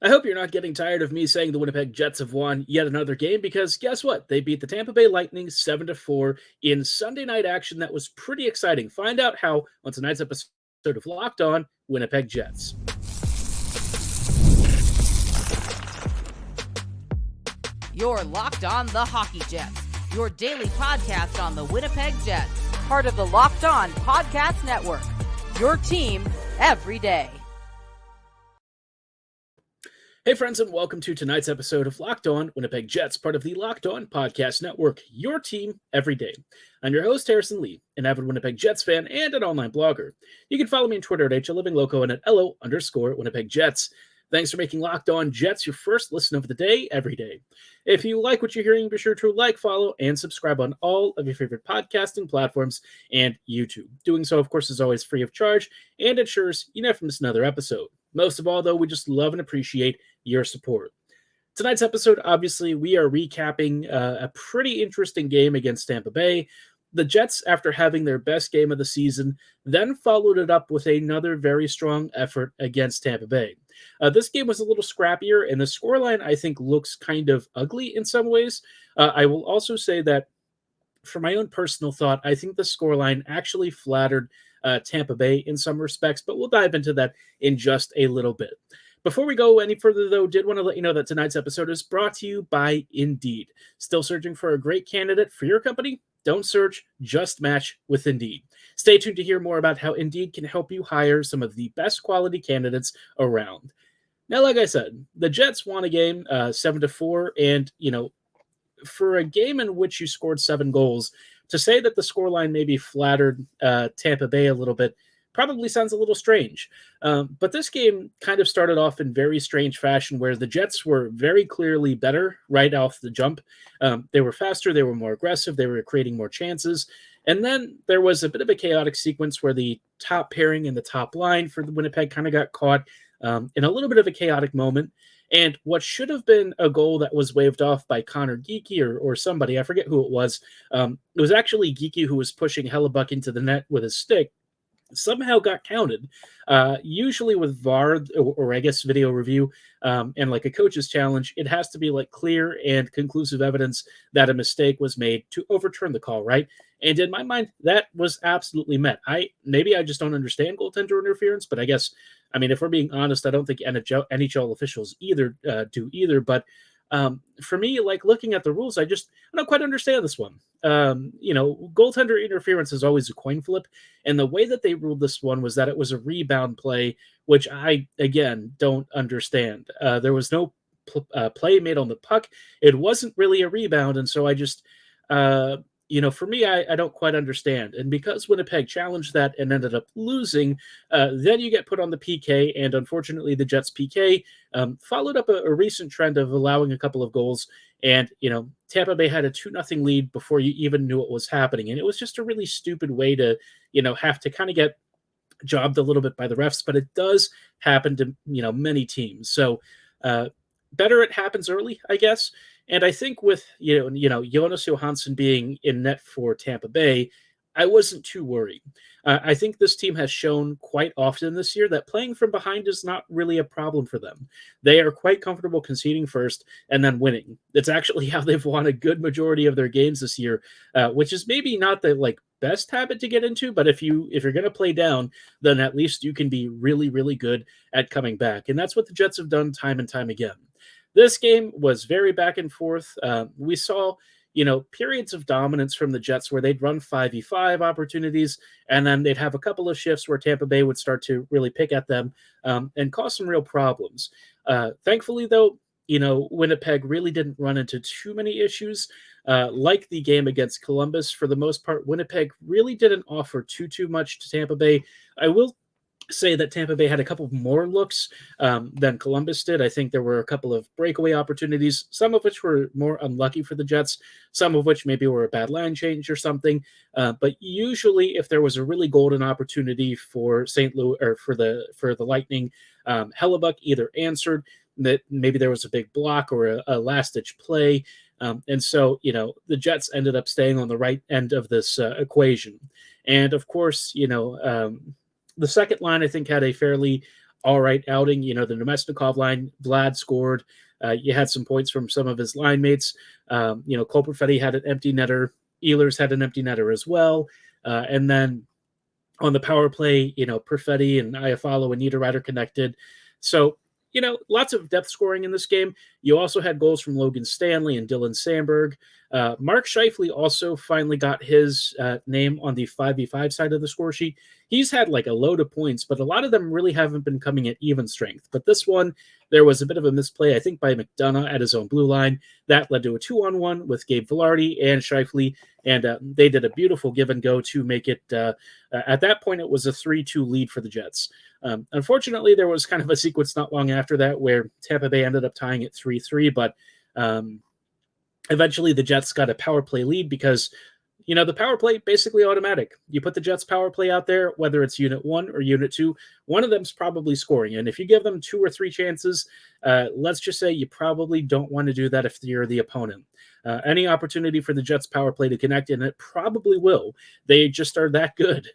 I hope you're not getting tired of me saying the Winnipeg Jets have won yet another game because guess what? They beat the Tampa Bay Lightning 7-4 in Sunday night action that was pretty exciting. Find out how on tonight's episode of Locked On Winnipeg Jets. You're Locked On the Hockey Jets, your daily podcast on the Winnipeg Jets, part of the Locked On Podcast Network, your team every day. Hey friends, and welcome to tonight's episode of Locked On Winnipeg Jets, part of the Locked On Podcast Network, your team every day. I'm your host, Harrison Lee, an avid Winnipeg Jets fan and an online blogger. You can follow me on Twitter at HLivingLoco and at LO_Winnipeg Jets. Thanks for making Locked On Jets your first listen of the day every day. If you like what you're hearing, be sure to like, follow, and subscribe on all of your favorite podcasting platforms and YouTube. Doing so, of course, is always free of charge and ensures you never miss another episode. Most of all, though, we just love and appreciate your support. Tonight's episode, obviously, we are recapping a pretty interesting game against Tampa Bay. The Jets, after having their best game of the season, then followed it up with another very strong effort against Tampa Bay. This game was a little scrappier, and the scoreline, I think, looks kind of ugly in some ways. I will also say that, for my own personal thought, I think the scoreline actually flattered Tampa Bay in some respects, but we'll dive into that in just a little bit. Before we go any further, though, did want to let you know that tonight's episode is brought to you by Indeed. Still searching for a great candidate for your company? Don't search, just match with Indeed. Stay tuned to hear more about how Indeed can help you hire some of the best quality candidates around. Now, like I said, the Jets won a game 7-4, and, for a game in which you scored 7 goals, to say that the scoreline maybe flattered Tampa Bay a little bit probably sounds a little strange. But this game kind of started off in very strange fashion where the Jets were very clearly better right off the jump. They were faster, they were more aggressive, they were creating more chances. And then there was a bit of a chaotic sequence where the top pairing and the top line for the Winnipeg kind of got caught in a little bit of a chaotic moment. And what should have been a goal that was waved off by Connor Geekie or somebody, I forget who it was actually Geekie who was pushing Hellebuyck into the net with his stick, somehow got counted, usually with VAR or I guess video review and like a coach's challenge. It has to be like clear and conclusive evidence that a mistake was made to overturn the call, right? And in my mind, that was absolutely met. Maybe I just don't understand goaltender interference, but I guess, if we're being honest, I don't think NHL officials either do either. But for me, like looking at the rules, I don't quite understand this one. Goaltender interference is always a coin flip. And the way that they ruled this one was that it was a rebound play, which I, again, don't understand. There was no play made on the puck. It wasn't really a rebound. And so I just, for me, I don't quite understand. And because Winnipeg challenged that and ended up losing, then you get put on the PK. And unfortunately, the Jets PK followed up a recent trend of allowing a couple of goals. And, Tampa Bay had a 2-0 lead before you even knew what was happening. And it was just a really stupid way to, have to kind of get jobbed a little bit by the refs. But it does happen to, many teams. So better it happens early, I guess. And I think with, Jonas Johansson being in net for Tampa Bay, I wasn't too worried. I think this team has shown quite often this year that playing from behind is not really a problem for them. They are quite comfortable conceding first and then winning. It's actually how they've won a good majority of their games this year, which is maybe not the best habit to get into, but if you're going to play down, then at least you can be really, really good at coming back. And that's what the Jets have done time and time again. This game was very back and forth. We saw, periods of dominance from the Jets where they'd run 5v5 opportunities, and then they'd have a couple of shifts where Tampa Bay would start to really pick at them and cause some real problems. Thankfully, though, Winnipeg really didn't run into too many issues. Like the game against Columbus, for the most part, Winnipeg really didn't offer too much to Tampa Bay. I will say that Tampa Bay had a couple more looks than Columbus did. I think there were a couple of breakaway opportunities, some of which were more unlucky for the Jets, some of which maybe were a bad line change or something. But usually, if there was a really golden opportunity for St. Louis or for the Lightning, Hellebuyck either answered that maybe there was a big block or a last-ditch play. And so, the Jets ended up staying on the right end of this equation. And of course, the second line, I think, had a fairly all right outing. The Nemesnikov line, Vlad scored. You had some points from some of his line mates. Cole Perfetti had an empty netter. Ehlers had an empty netter as well. And then on the power play, Perfetti and Iafallo and Niederreiter connected. So, lots of depth scoring in this game. You also had goals from Logan Stanley and Dylan Sandberg. Mark Scheifele also finally got his name on the 5v5 side of the score sheet. He's had like a load of points, but a lot of them really haven't been coming at even strength. But this one, there was a bit of a misplay, I think, by McDonough at his own blue line. That led to a 2-on-1 with Gabe Vilardi and Scheifele, and they did a beautiful give and go to make it, at that point, it was a 3-2 lead for the Jets. Unfortunately, there was kind of a sequence not long after that where Tampa Bay ended up tying it 3-3, but eventually the Jets got a power play lead because, the power play basically automatic. You put the Jets power play out there, whether it's unit 1 or unit 2, one of them's probably scoring. And if you give them 2 or 3 chances, let's just say you probably don't want to do that if you're the opponent. Any opportunity for the Jets power play to connect, and it probably will. They just are that good.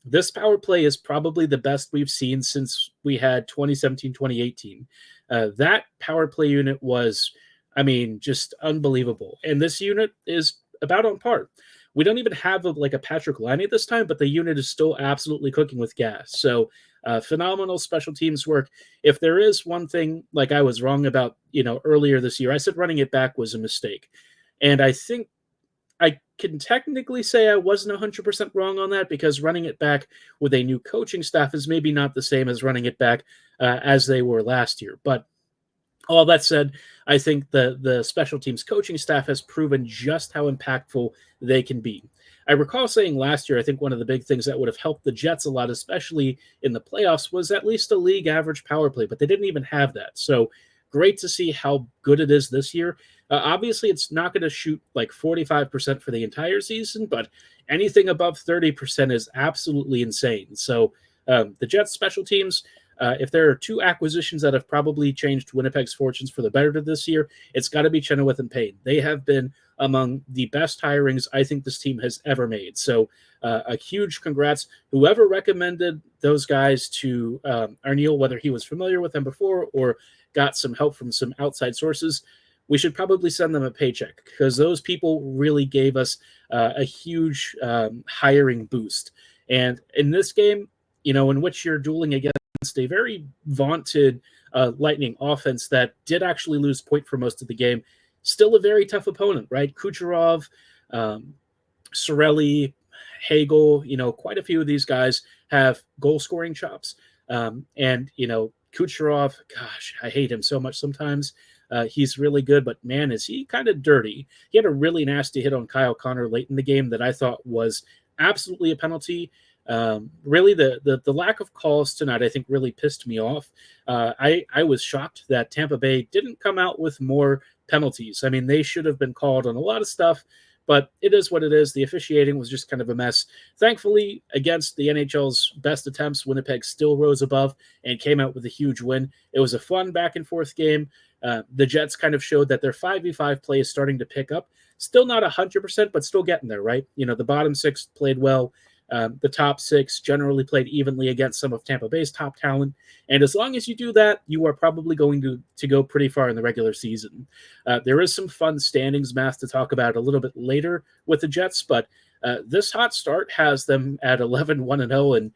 This power play is probably the best we've seen since we had 2017, 2018. That power play unit was, just unbelievable. And this unit is about on par. We don't even have a Patrick Laine at this time, but the unit is still absolutely cooking with gas. So phenomenal special teams work. If there is one thing like I was wrong about, earlier this year, I said running it back was a mistake. And I think I can technically say I wasn't 100% wrong on that because running it back with a new coaching staff is maybe not the same as running it back as they were last year. But all that said, I think the special teams coaching staff has proven just how impactful they can be. I recall saying last year, I think one of the big things that would have helped the Jets a lot, especially in the playoffs, was at least a league average power play, but they didn't even have that. So great to see how good it is this year. Obviously, it's not going to shoot like 45% for the entire season, but anything above 30% is absolutely insane. So the Jets special teams, if there are 2 acquisitions that have probably changed Winnipeg's fortunes for the better this year, it's got to be Chenoweth and Payne. They have been among the best hirings I think this team has ever made. So a huge congrats. Whoever recommended those guys to Arneal, whether he was familiar with them before or got some help from some outside sources, we should probably send them a paycheck because those people really gave us a huge hiring boost. And in this game, in which you're dueling against a very vaunted Lightning offense that did actually lose point for most of the game, still a very tough opponent, right? Kucherov, Sorelli, Hagel, quite a few of these guys have goal-scoring chops. And Kucherov, gosh, I hate him so much sometimes. He's really good, but man, is he kind of dirty. He had a really nasty hit on Kyle Connor late in the game that I thought was absolutely a penalty. Really, the lack of calls tonight, I think, really pissed me off. I was shocked that Tampa Bay didn't come out with more penalties. They should have been called on a lot of stuff, but it is what it is. The officiating was just kind of a mess. Thankfully, against the NHL's best attempts, Winnipeg still rose above and came out with a huge win. It was a fun back-and-forth game. The Jets kind of showed that their 5v5 play is starting to pick up. Still not 100%, but still getting there, right? The bottom 6 played well. The top 6 generally played evenly against some of Tampa Bay's top talent. And as long as you do that, you are probably going to go pretty far in the regular season. There is some fun standings math to talk about a little bit later with the Jets, but this hot start has them at 11-1-0, and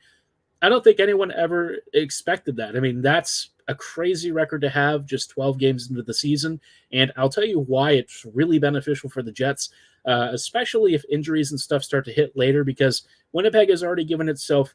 I don't think anyone ever expected that. That's a crazy record to have just 12 games into the season, and I'll tell you why it's really beneficial for the Jets, especially if injuries and stuff start to hit later, because Winnipeg has already given itself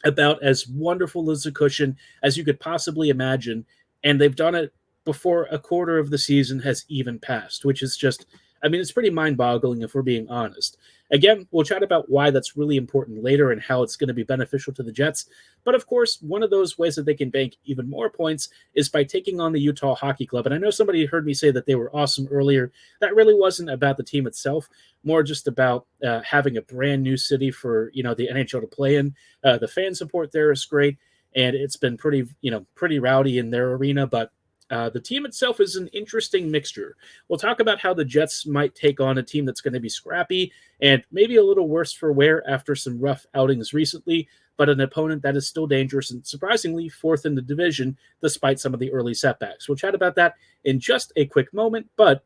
about as wonderful as a cushion as you could possibly imagine, and they've done it before a quarter of the season has even passed, which is just, it's pretty mind-boggling if we're being honest. Again, we'll chat about why that's really important later and how it's going to be beneficial to the Jets. But of course, one of those ways that they can bank even more points is by taking on the Utah Hockey Club. And I know somebody heard me say that they were awesome earlier. That really wasn't about the team itself, more just about having a brand new city for, the NHL to play in. The fan support there is great, and it's been pretty rowdy in their arena, but the team itself is an interesting mixture. We'll talk about how the Jets might take on a team that's going to be scrappy and maybe a little worse for wear after some rough outings recently. but an opponent that is still dangerous and surprisingly fourth in the division despite some of the early setbacks. We'll chat about that in just a quick moment, but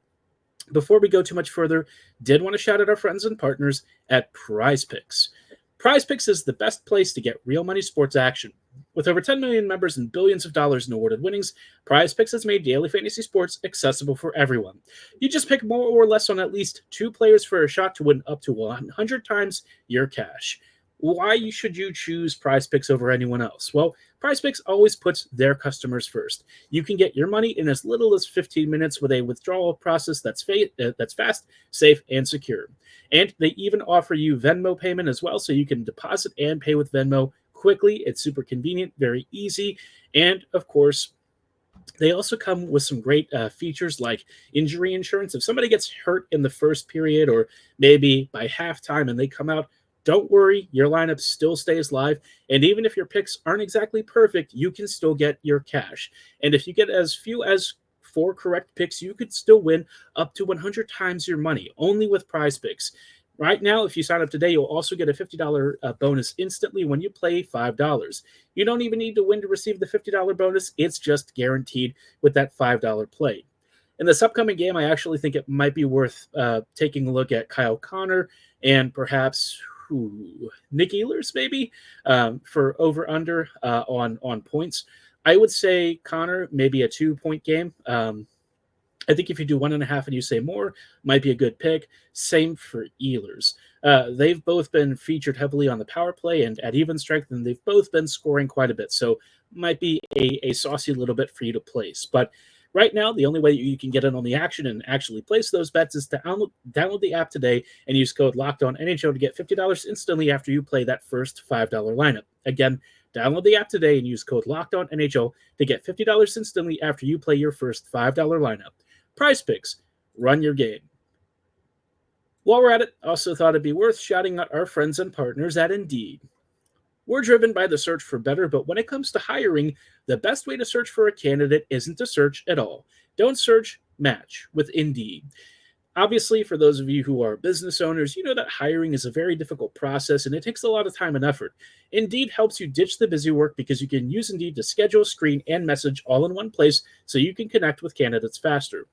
before we go too much further, did want to shout out our friends and partners at PrizePicks. PrizePicks is the best place to get real money sports action. With over 10 million members and billions of dollars in awarded winnings, PrizePicks has made daily fantasy sports accessible for everyone. You just pick more or less on at least 2 players for a shot to win up to 100 times your cash. Why should you choose PrizePicks over anyone else? Well, PrizePicks always puts their customers first. You can get your money in as little as 15 minutes with a withdrawal process that's fast, safe, and secure. And they even offer you Venmo payment as well, so you can deposit and pay with Venmo quickly. It's super convenient, very easy, and of course, they also come with some great features like injury insurance. If somebody gets hurt in the first period or maybe by halftime and they come out, don't worry, your lineup still stays live. And even if your picks aren't exactly perfect, you can still get your cash. And if you get as few as 4 correct picks, you could still win up to 100 times your money, only with PrizePicks. Right now, if you sign up today, you'll also get a $50 bonus instantly when you play $5. You don't even need to win to receive the $50 bonus. It's just guaranteed with that $5 play. In this upcoming game, I actually think it might be worth taking a look at Kyle Connor and perhaps Nick Ehlers maybe for over-under on points. I would say Connor, maybe a 2-point game. I think if you do 1.5 and you say more, might be a good pick. Same for Ehlers. They've both been featured heavily on the power play and at even strength, and they've both been scoring quite a bit. So might be a saucy little bit for you to place. But right now, the only way you can get in on the action and actually place those bets is to download the app today and use code LOCKEDONNHL to get $50 instantly after you play that first $5 lineup. Again, download the app today and use code LOCKEDONNHL to get $50 instantly after you play your first $5 lineup. PrizePicks, run your game. While we're at it, I also thought it'd be worth shouting out our friends and partners at Indeed. We're driven by the search for better, but when it comes to hiring, the best way to search for a candidate isn't to search at all. Don't search, match with Indeed. Obviously, for those of you who are business owners, you know that hiring is a very difficult process and it takes a lot of time and effort. Indeed helps you ditch the busy work because you can use Indeed to schedule, screen, and message all in one place so you can connect with candidates faster.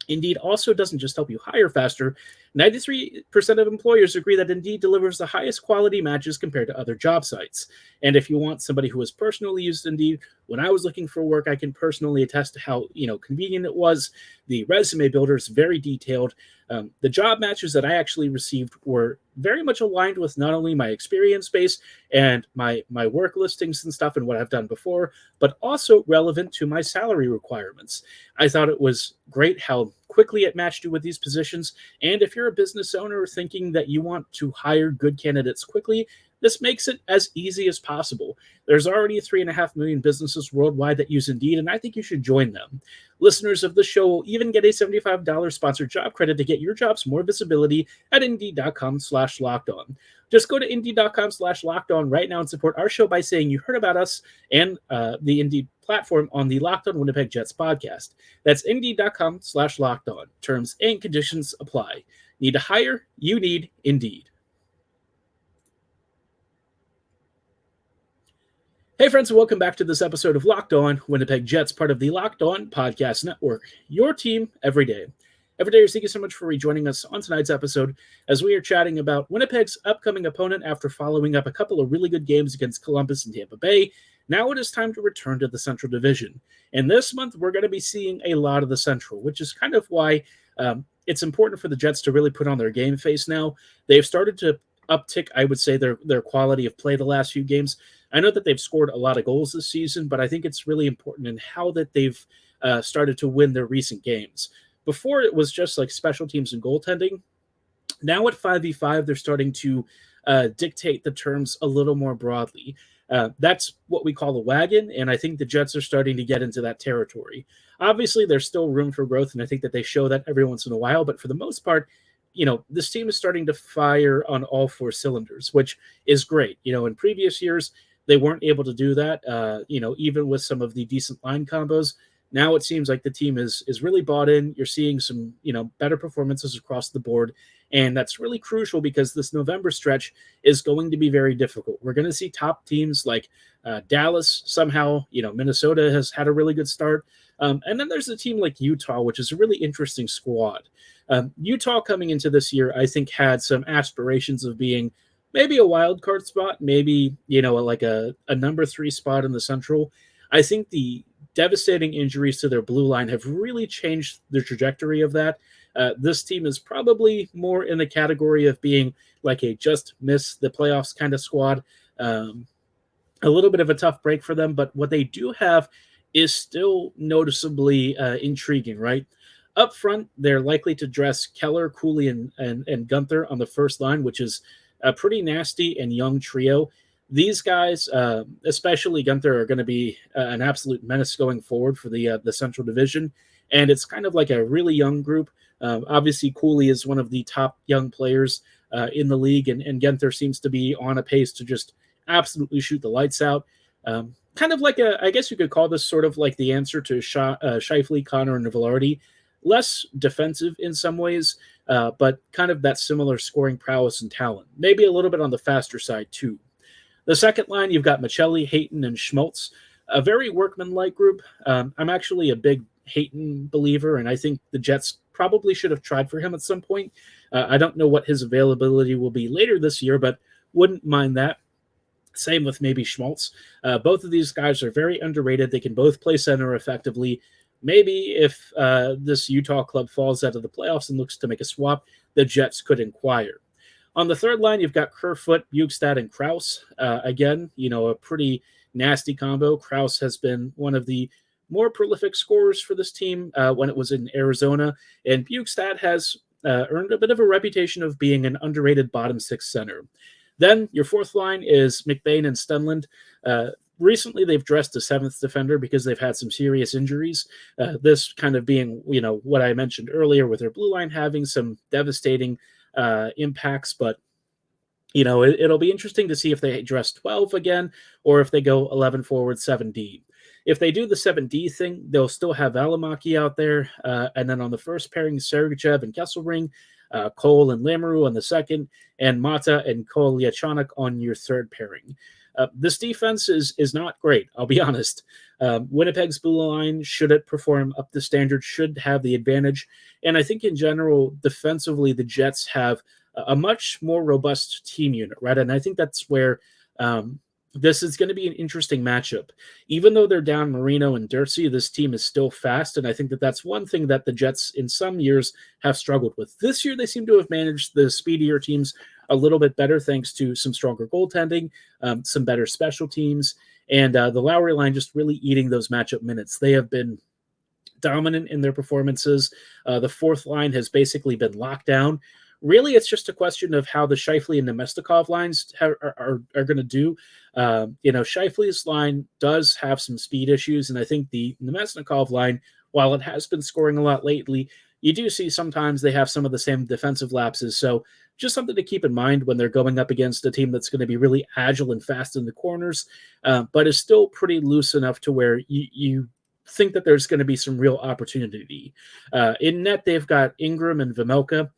Indeed also doesn't just help you hire faster. 93% of employers agree that Indeed delivers the highest quality matches compared to other job sites. And if you want somebody who has personally used Indeed, when I was looking for work, I can personally attest to how convenient it was. The resume builder is very detailed. The job matches that I actually received were very much aligned with not only my experience base and my work listings and stuff and what I've done before, but also relevant to my salary requirements. I thought it was great how quickly it matched you with these positions. And if you're a business owner thinking that you want to hire good candidates quickly, this makes it as easy as possible. There's already 3.5 million businesses worldwide that use Indeed, and I think you should join them. Listeners of the show will even get a $75 sponsored job credit to get your jobs more visibility at Indeed.com/lockedon. Just go to Indeed.com/lockedon right now and support our show by saying you heard about us and the Indeed platform on the Locked On Winnipeg Jets podcast. That's Indeed.com/lockedon. Terms and conditions apply. Need to hire? You need Indeed. Hey friends, and welcome back to this episode of Locked On Winnipeg Jets, part of the Locked On Podcast Network, your team every day. Thank you so much for rejoining us on tonight's episode as we are chatting about Winnipeg's upcoming opponent after following up a couple of really good games against Columbus and Tampa Bay. Now it is time to return to the Central Division. And this month, we're going to be seeing a lot of the Central, which is kind of why it's important for the Jets to really put on their game face now. They've started to uptick, I would say, their quality of play the last few games. I know that they've scored a lot of goals this season, but I think it's really important in how that they've started to win their recent games. Before, it was just like special teams and goaltending. Now at 5v5, they're starting to dictate the terms a little more broadly. That's what we call a wagon, and I think the Jets are starting to get into that territory. Obviously, there's still room for growth, and I think that they show that every once in a while, but for the most part, this team is starting to fire on all 4 cylinders, which is great. In previous years, they weren't able to do that, even with some of the decent line combos. Now it seems like the team is really bought in. You're seeing some, better performances across the board. And that's really crucial because this November stretch is going to be very difficult. We're going to see top teams like Dallas somehow. Minnesota has had a really good start. And then there's a team like Utah, which is a really interesting squad. Utah coming into this year, I think, had some aspirations of being maybe a wild card spot, maybe, like a number 3 spot in the Central. I think the devastating injuries to their blue line have really changed the trajectory of that. This team is probably more in the category of being like a just miss the playoffs kind of squad. A little bit of a tough break for them, but what they do have is still noticeably intriguing, right? Up front, they're likely to dress Keller, Cooley, and Gunther on the first line, which is a pretty nasty and young trio. These guys, especially Gunther, are going to be an absolute menace going forward for the Central Division, and it's kind of like a really young group. Obviously, Cooley is one of the top young players in the league, and Gunther seems to be on a pace to just absolutely shoot the lights out. Kind of like I guess you could call this sort of like the answer to Scheifele, Connor, and Velarde. Less defensive in some ways, but kind of that similar scoring prowess and talent. Maybe a little bit on the faster side, too. The second line, you've got Michelli, Hayton, and Schmaltz, a very workmanlike group. I'm actually a big Hayton believer, and I think the Jets probably should have tried for him at some point. I don't know what his availability will be later this year, but wouldn't mind that. Same with maybe Schmaltz. Both of these guys are very underrated. They can both play center effectively. Maybe if this Utah club falls out of the playoffs and looks to make a swap, the Jets could inquire. On the third line, you've got Kerfoot, Bjugstad, and Krause. Again, a pretty nasty combo. Krause has been one of the more prolific scorers for this team when it was in Arizona, and Bjugstad has earned a bit of a reputation of being an underrated bottom 6 center. Then your fourth line is McBain and Stenlund. Recently, they've dressed a 7th defender because they've had some serious injuries. This kind of being, what I mentioned earlier with their blue line having some devastating impacts, but it'll be interesting to see if they dress 12 again or if they go 11 forward, 7D. If they do the 7D thing, they'll still have Valimaki out there, and then on the first pairing, Sergachev and Kesselring, Cole and Lamoureux on the second, and Mata and Kolyachonok on your third pairing. This defense is not great, I'll be honest. Winnipeg's blue line, should it perform up to standard, should have the advantage. And I think in general, defensively, the Jets have a much more robust team unit, right? And I think that's where this is going to be an interesting matchup. Even though they're down Marino and Dirtsey, this team is still fast, and I think that that's one thing that the Jets in some years have struggled with. This year, they seem to have managed the speedier teams a little bit better thanks to some stronger goaltending, some better special teams, and the Lowry line just really eating those matchup minutes. They have been dominant in their performances. The fourth line has basically been locked down. Really, it's just a question of how the Scheifele and Nemestikov lines are going to do. Scheifele's line does have some speed issues, and I think the Nemestikov line, while it has been scoring a lot lately, you do see sometimes they have some of the same defensive lapses. So just something to keep in mind when they're going up against a team that's going to be really agile and fast in the corners, but is still pretty loose enough to where you think that there's going to be some real opportunity. In net, they've got Ingram and Vejmelka.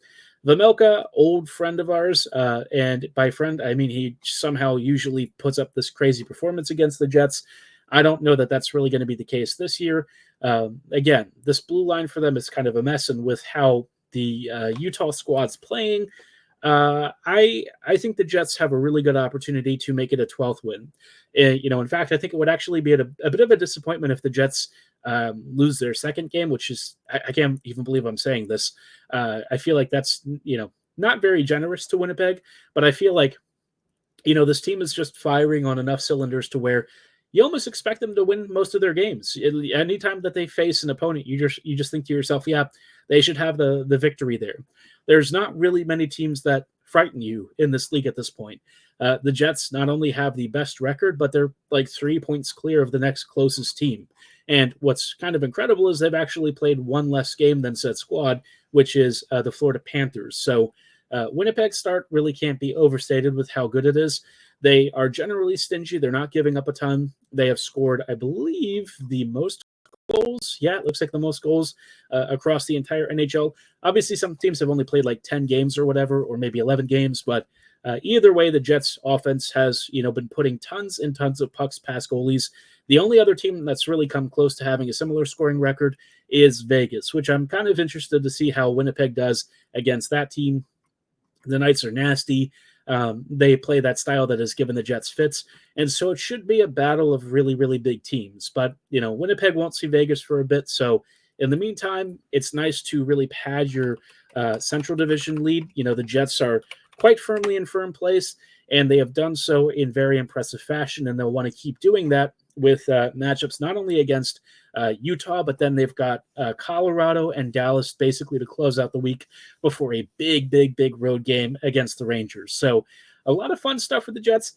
Vejmelka, old friend of ours, and by friend, I mean he somehow usually puts up this crazy performance against the Jets. I don't know that that's really going to be the case this year. Again, this blue line for them is kind of a mess, and with how the Utah squad's playing, I think the Jets have a really good opportunity to make it a 12th win. In fact, I think it would actually be a bit of a disappointment if the Jets lose their second game, which is, I can't even believe I'm saying this. I feel like that's, not very generous to Winnipeg, but I feel like, this team is just firing on enough cylinders to where you almost expect them to win most of their games. Anytime that they face an opponent, you just think to yourself, yeah, they should have the victory there. There's not really many teams that frighten you in this league at this point. The Jets not only have the best record, but they're like 3 points clear of the next closest team. And what's kind of incredible is they've actually played one less game than said squad, which is the Florida Panthers. So Winnipeg's start really can't be overstated with how good it is. They are generally stingy. They're not giving up a ton. They have scored, I believe, the most goals. Yeah, it looks like the most goals across the entire NHL. Obviously, some teams have only played like 10 games or whatever, or maybe 11 games, but either way, the Jets offense has, been putting tons and tons of pucks past goalies. The only other team that's really come close to having a similar scoring record is Vegas, which I'm kind of interested to see how Winnipeg does against that team. The Knights are nasty. They play that style that has given the Jets fits. And so it should be a battle of really, really big teams. But, Winnipeg won't see Vegas for a bit. So in the meantime, it's nice to really pad your Central Division lead. The Jets are quite firmly in firm place, and they have done so in very impressive fashion. And they'll want to keep doing that with matchups not only against Utah, but then they've got Colorado and Dallas basically to close out the week before a big, big, big road game against the Rangers. So a lot of fun stuff for the Jets.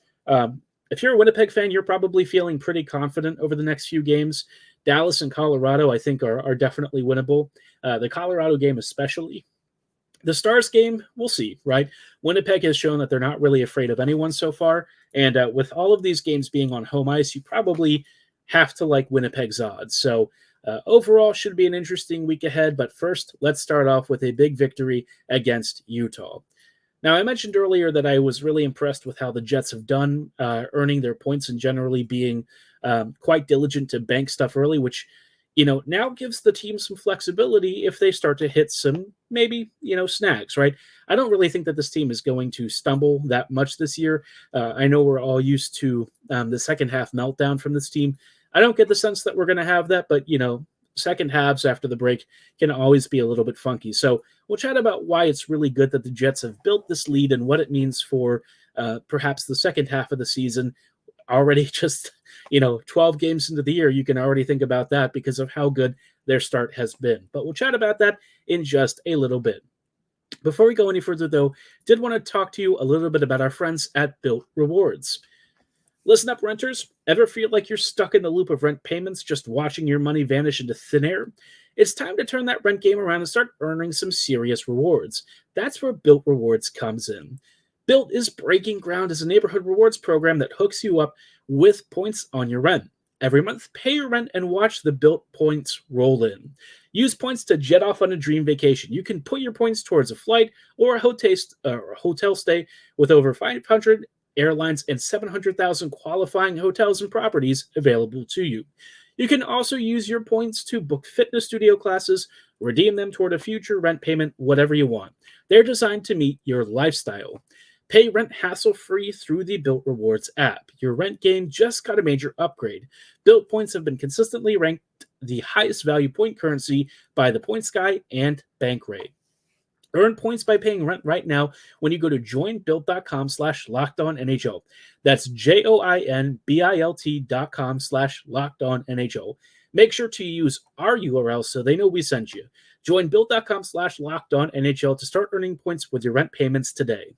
If you're a Winnipeg fan, you're probably feeling pretty confident over the next few games. Dallas and Colorado, I think, are definitely winnable. The Colorado game especially. The Stars game, we'll see, right? Winnipeg has shown that they're not really afraid of anyone so far. And with all of these games being on home ice, you probably have to like Winnipeg's odds. So overall, should be an interesting week ahead. But first, let's start off with a big victory against Utah. Now, I mentioned earlier that I was really impressed with how the Jets have done earning their points and generally being quite diligent to bank stuff early, which now gives the team some flexibility if they start to hit some maybe, snags, right? I don't really think that this team is going to stumble that much this year. I know we're all used to the second half meltdown from this team. I don't get the sense that we're going to have that, but, second halves after the break can always be a little bit funky. So we'll chat about why it's really good that the Jets have built this lead and what it means for perhaps the second half of the season. Already just, 12 games into the year, you can already think about that because of how good their start has been. But we'll chat about that in just a little bit. Before we go any further, though, did want to talk to you a little bit about our friends at Built Rewards. Listen up, renters. Ever feel like you're stuck in the loop of rent payments, just watching your money vanish into thin air? It's time to turn that rent game around and start earning some serious rewards. That's where Built Rewards comes in. Built is breaking ground as a neighborhood rewards program that hooks you up with points on your rent. Every month, pay your rent and watch the Built points roll in. Use points to jet off on a dream vacation. You can put your points towards a flight or a hotel stay with over 500 airlines and 700,000 qualifying hotels and properties available to you. You can also use your points to book fitness studio classes, redeem them toward a future rent payment, whatever you want. They're designed to meet your lifestyle. Pay rent hassle-free through the Built Rewards app. Your rent game just got a major upgrade. Built points have been consistently ranked the highest value point currency by the Points Guy and Bankrate. Earn points by paying rent right now when you go to joinbuilt.com/lockedonnhl. That's joinbilt.com/lockedonnhl. Make sure to use our URL so they know we sent you. Join built.com/lockedonnhl to start earning points with your rent payments today.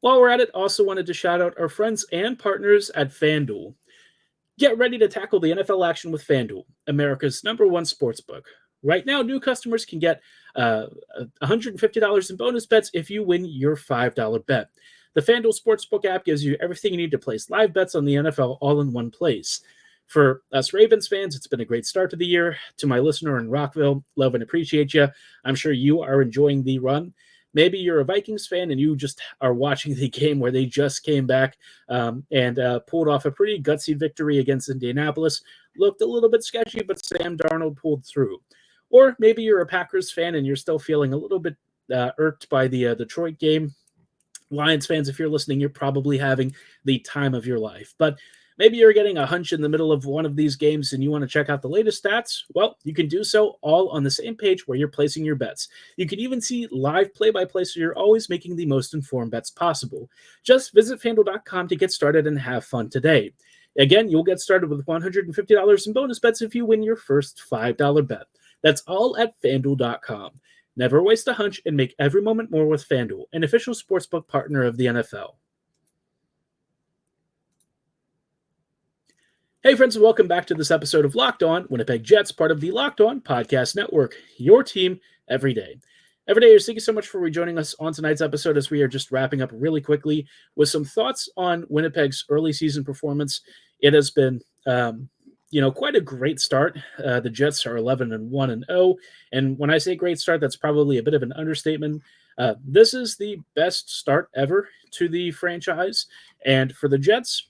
While we're at it, also wanted to shout out our friends and partners at FanDuel. Get ready to tackle the NFL action with FanDuel, America's #1 sportsbook. Right now, new customers can get $150 in bonus bets if you win your $5 bet. The FanDuel Sportsbook app gives you everything you need to place live bets on the NFL all in one place. For us Ravens fans, it's been a great start to the year. To my listener in Rockville, love and appreciate you. I'm sure you are enjoying the run. Maybe you're a Vikings fan and you just are watching the game where they just came back and pulled off a pretty gutsy victory against Indianapolis. Looked a little bit sketchy, but Sam Darnold pulled through. Or maybe you're a Packers fan and you're still feeling a little bit irked by the Detroit game. Lions fans, if you're listening, you're probably having the time of your life. But maybe you're getting a hunch in the middle of one of these games and you want to check out the latest stats. Well, you can do so all on the same page where you're placing your bets. You can even see live play-by-play so you're always making the most informed bets possible. Just visit FanDuel.com to get started and have fun today. Again, you'll get started with $150 in bonus bets if you win your first $5 bet. That's all at FanDuel.com. Never waste a hunch and make every moment more with FanDuel, an official sportsbook partner of the NFL. Hey friends, and welcome back to this episode of Locked On Winnipeg Jets, part of the Locked On Podcast Network, your team every day. Every day, thank you so much for rejoining us on tonight's episode as we are just wrapping up really quickly with some thoughts on Winnipeg's early season performance. It has been quite a great start. The Jets are 11-1-0, and when I say great start, that's probably a bit of an understatement. This is the best start ever to the franchise, and for the Jets,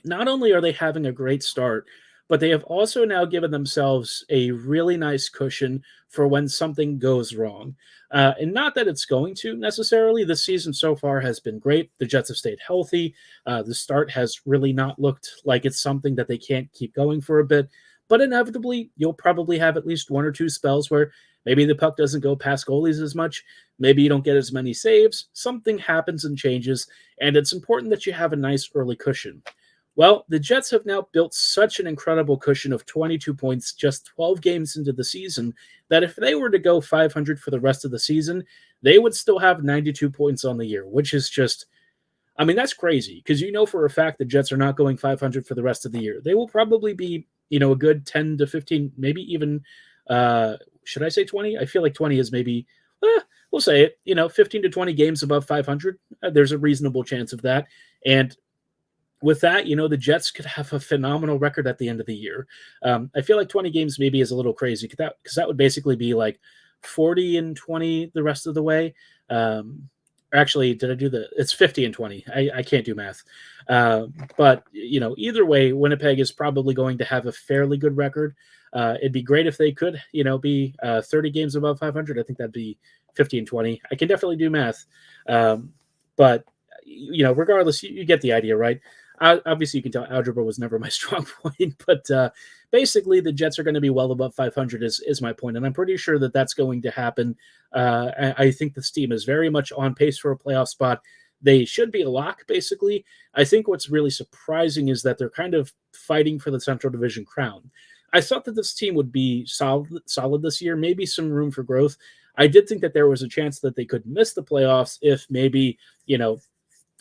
not only are they having a great start, but they have also now given themselves a really nice cushion for when something goes wrong. And not that it's going to necessarily. This season so far has been great. The Jets have stayed healthy. The start has really not looked like it's something that they can't keep going for a bit. But inevitably, you'll probably have at least one or two spells where maybe the puck doesn't go past goalies as much. Maybe you don't get as many saves. Something happens and changes. And it's important that you have a nice early cushion. Well, the Jets have now built such an incredible cushion of 22 points just 12 games into the season that if they were to go 500 for the rest of the season, they would still have 92 points on the year, which is just, I mean, that's crazy because for a fact the Jets are not going 500 for the rest of the year. They will probably be, a good 10 to 15, maybe even, should I say 20? I feel like 20 is maybe, we'll say it, 15 to 20 games above 500. There's a reasonable chance of that. And with that, the Jets could have a phenomenal record at the end of the year. I feel like 20 games maybe is a little crazy because that would basically be like 40-20 the rest of the way. Actually, did I do it's 50-20. I can't do math. But, either way, Winnipeg is probably going to have a fairly good record. It'd be great if they could, be 30 games above 500. I think that'd be 50-20. I can definitely do math. But, regardless, you get the idea, right? Obviously, you can tell algebra was never my strong point, but basically the Jets are going to be well above 500 is my point, and I'm pretty sure that that's going to happen. I think this team is very much on pace for a playoff spot. They should be a lock, basically. I think what's really surprising is that they're kind of fighting for the Central Division crown. I thought that this team would be solid this year, maybe some room for growth. I did think that there was a chance that they could miss the playoffs if maybe,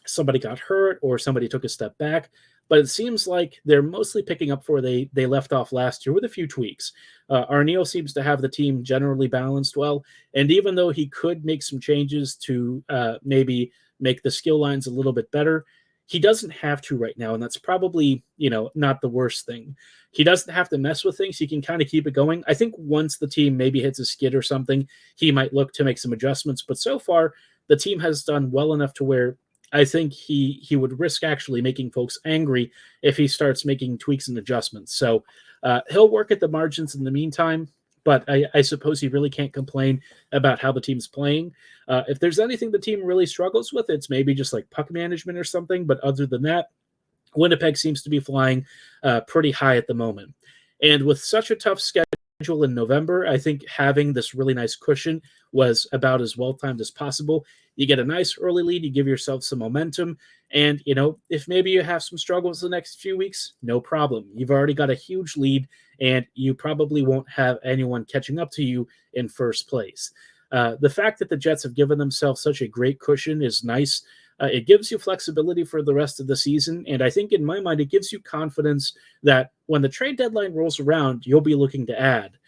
somebody got hurt or somebody took a step back, but it seems like they're mostly picking up where they left off last year with a few tweaks. Arneal seems to have the team generally balanced well, and even though he could make some changes to maybe make the skill lines a little bit better, he doesn't have to right now, and that's probably, not the worst thing. He doesn't have to mess with things. He can kind of keep it going. I think once the team maybe hits a skid or something, he might look to make some adjustments, but so far the team has done well enough to where I think he would risk actually making folks angry if he starts making tweaks and adjustments. So he'll work at the margins in the meantime, but I suppose he really can't complain about how the team's playing. If there's anything the team really struggles with, it's maybe just like puck management or something. But other than that, Winnipeg seems to be flying pretty high at the moment. And with such a tough schedule in November, I think having this really nice cushion was about as well timed as possible. You get a nice early lead, you give yourself some momentum, and if maybe you have some struggles the next few weeks, no problem. You've already got a huge lead, and you probably won't have anyone catching up to you in first place. The fact that the Jets have given themselves such a great cushion is nice. It gives you flexibility for the rest of the season, and I think in my mind it gives you confidence that when the trade deadline rolls around, you'll be looking to add.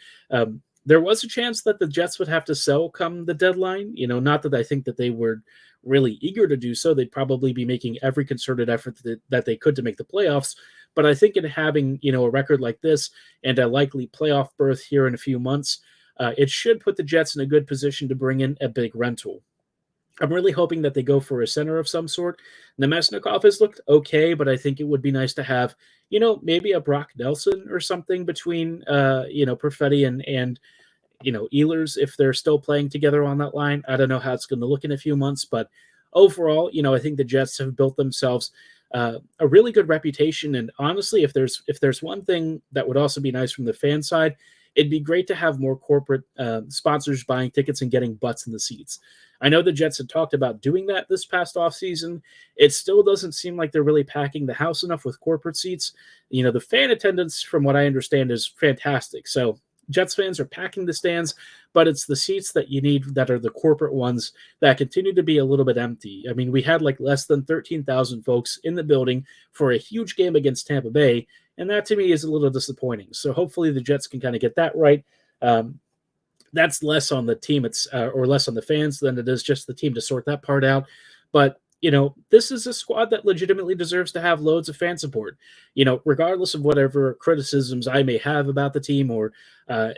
There was a chance that the Jets would have to sell come the deadline. Not that I think that they were really eager to do so. They'd probably be making every concerted effort that they could to make the playoffs. But I think in having, a record like this and a likely playoff berth here in a few months, it should put the Jets in a good position to bring in a big rental. I'm really hoping that they go for a center of some sort. Nemesnikov has looked okay, but I think it would be nice to have, maybe a Brock Nelson or something between, Perfetti and Ehlers if they're still playing together on that line. I don't know how it's going to look in a few months, but overall, I think the Jets have built themselves a really good reputation. And honestly, if there's one thing that would also be nice from the fan side, it'd be great to have more corporate sponsors buying tickets and getting butts in the seats. I know the Jets had talked about doing that this past offseason. It still doesn't seem like they're really packing the house enough with corporate seats. The fan attendance, from what I understand, is fantastic. So Jets fans are packing the stands, but it's the seats that you need that are the corporate ones that continue to be a little bit empty. I mean, we had like less than 13,000 folks in the building for a huge game against Tampa Bay, and that to me is a little disappointing. So hopefully the Jets can kind of get that right. That's less on the team or less on the fans than it is just the team to sort that part out. But this is a squad that legitimately deserves to have loads of fan support. Regardless of whatever criticisms I may have about the team or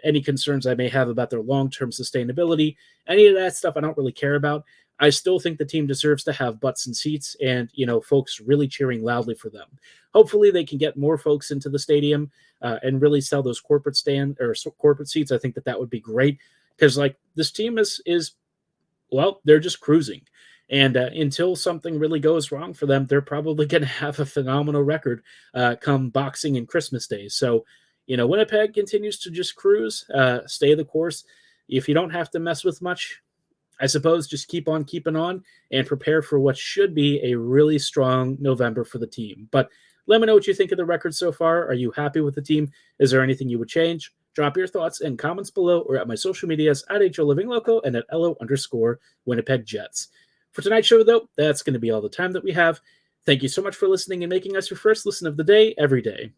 any concerns I may have about their long-term sustainability, any of that stuff I don't really care about. I still think the team deserves to have butts and seats and, folks really cheering loudly for them. Hopefully they can get more folks into the stadium and really sell those corporate corporate seats. I think that would be great because this team is they're just cruising. And until something really goes wrong for them, they're probably going to have a phenomenal record come Boxing and Christmas days. So, Winnipeg continues to just cruise, stay the course. If you don't have to mess with much, I suppose just keep on keeping on and prepare for what should be a really strong November for the team. But let me know what you think of the record so far. Are you happy with the team? Is there anything you would change? Drop your thoughts and comments below or at my social medias at HOLivingLoco and at LO_Winnipeg Jets. For tonight's show, though, that's going to be all the time that we have. Thank you so much for listening and making us your first listen of the day every day.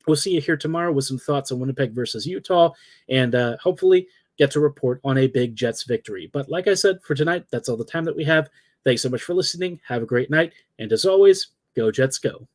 We'll see you here tomorrow with some thoughts on Winnipeg versus Utah and hopefully get to report on a big Jets victory. But like I said, for tonight, that's all the time that we have. Thanks so much for listening. Have a great night. And as always, go Jets go.